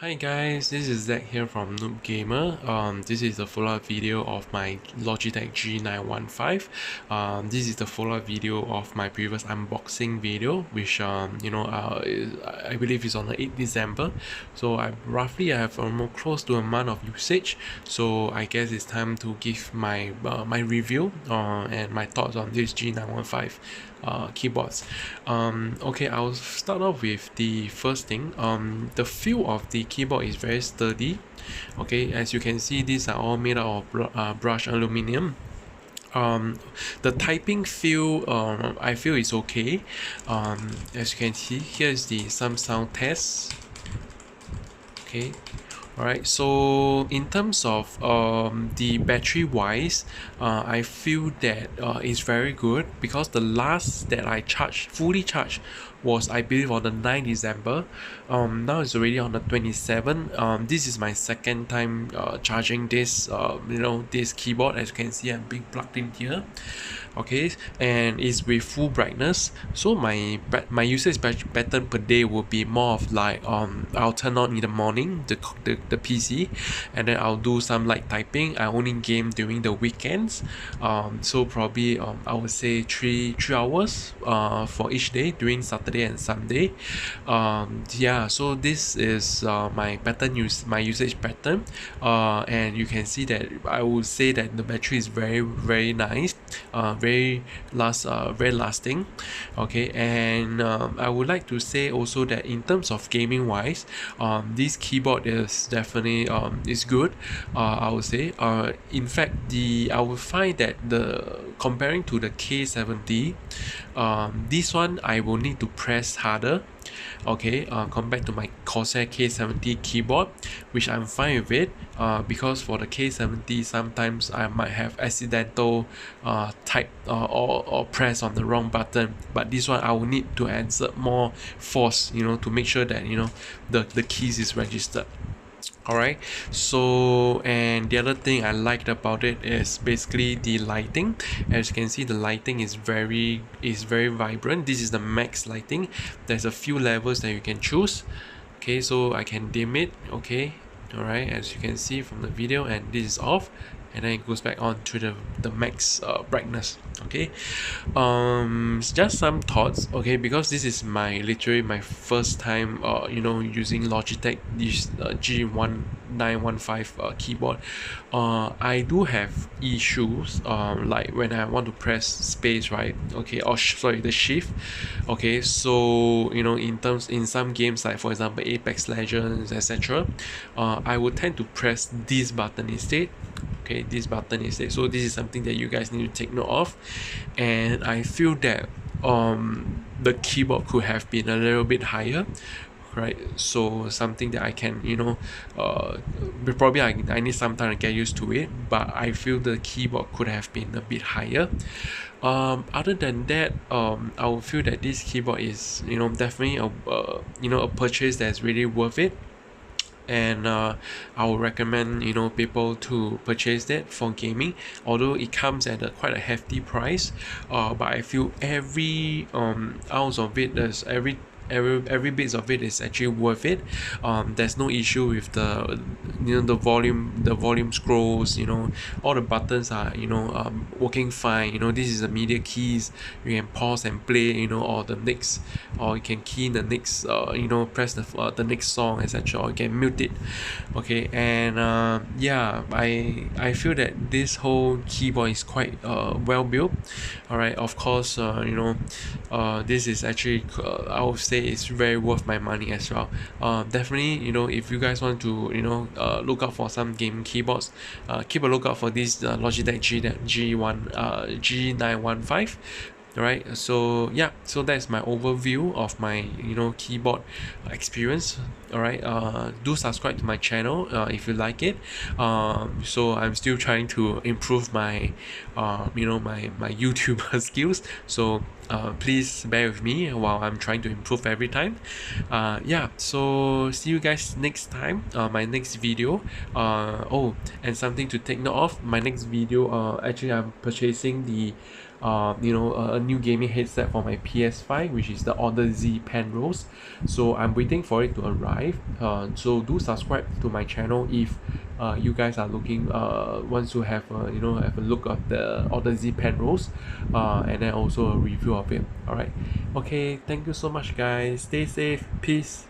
Hi guys, this is Zach here from Noob Gamer. This is the follow-up video of my Logitech G915. This is the follow-up video of my previous unboxing video, which I believe is on the 8th December. So I have almost close to a month of usage. So I guess it's time to give my review and my thoughts on this G915 keyboards. Okay, I'll start off with the first thing. The feel of the keyboard is very sturdy. Okay, as you can see, these are all made out of brushed aluminum. The typing feel, I feel is okay. As you can see, here's some sound test. Okay, alright, so in terms of the battery wise, I feel that it's very good because the last that I fully charged was, I believe, on the 9th December. Now it's already on the 27th. This is my second time charging this this keyboard. As you can see, I'm being plugged in here. Okay, and it's with full brightness, so my usage pattern per day will be more of like I'll turn on in the morning the PC, and then I'll do some light typing. I only game during the weekends, so probably I would say three hours for each day during Saturday and Sunday. Yeah, so this is my usage pattern, and you can see that I would say that the battery is very nice, very lasting. Okay, and I would like to say also that in terms of gaming wise, this keyboard is definitely is good. I would say in fact I would find that the comparing to the K70, this one I will need to press harder. Okay, compared to my Corsair K70 keyboard, which I'm fine with it, because for the K70 sometimes I might have accidental type or press on the wrong button, but this one I will need to exert more force, to make sure that the keys is registered. Alright, so and the other thing I liked about it is basically the lighting. As you can see, the lighting is very vibrant. This is the max lighting. There's a few levels that you can choose. Okay, so I can dim it. Okay, alright, as you can see from the video, and this is off, and then it goes back on to the max brightness. Okay, just some thoughts. Okay, because this is literally my first time using Logitech this G915 keyboard. I do have issues like when I want to press space, right? Okay, or sorry, the shift. Okay, so in some games, like for example Apex Legends, etc., I would tend to press this button instead. Okay, this button instead. So this is something that you guys need to take note of, and I feel that the keyboard could have been a little bit higher, right? So something that I can probably I need some time to get used to it, but I feel the keyboard could have been a bit higher. Other than that, I would feel that this keyboard is definitely a purchase that's really worth it, and I would recommend people to purchase that for gaming, although it comes at quite a hefty price. But I feel every ounce of it, there's every bit of it is actually worth it. There's no issue with the the volume scrolls. All the buttons are working fine. This is the media keys. You can pause and play, or you can key in the next press the next song, etc., or you can mute it. Okay, and yeah, I feel that this whole keyboard is quite well built. All right, of course, this is actually I would say it's very worth my money as well. Definitely, if you guys want to look out for some game keyboards, keep a lookout for this Logitech G915. Alright, so yeah, so that's my overview of my keyboard experience. Alright, do subscribe to my channel if you like it. So I'm still trying to improve my my YouTuber skills, so please bear with me while I'm trying to improve every time. Yeah, so see you guys next time, my next video. Oh, and something to take note of, my next video, actually I'm purchasing the a new gaming headset for my PS5, which is the Order Z Penrose. So I'm waiting for it to arrive. So do subscribe to my channel if you guys are looking wants to have have a look at the Order Z Penrose, and then also a review of it. All right. Okay. Thank you so much, guys. Stay safe. Peace.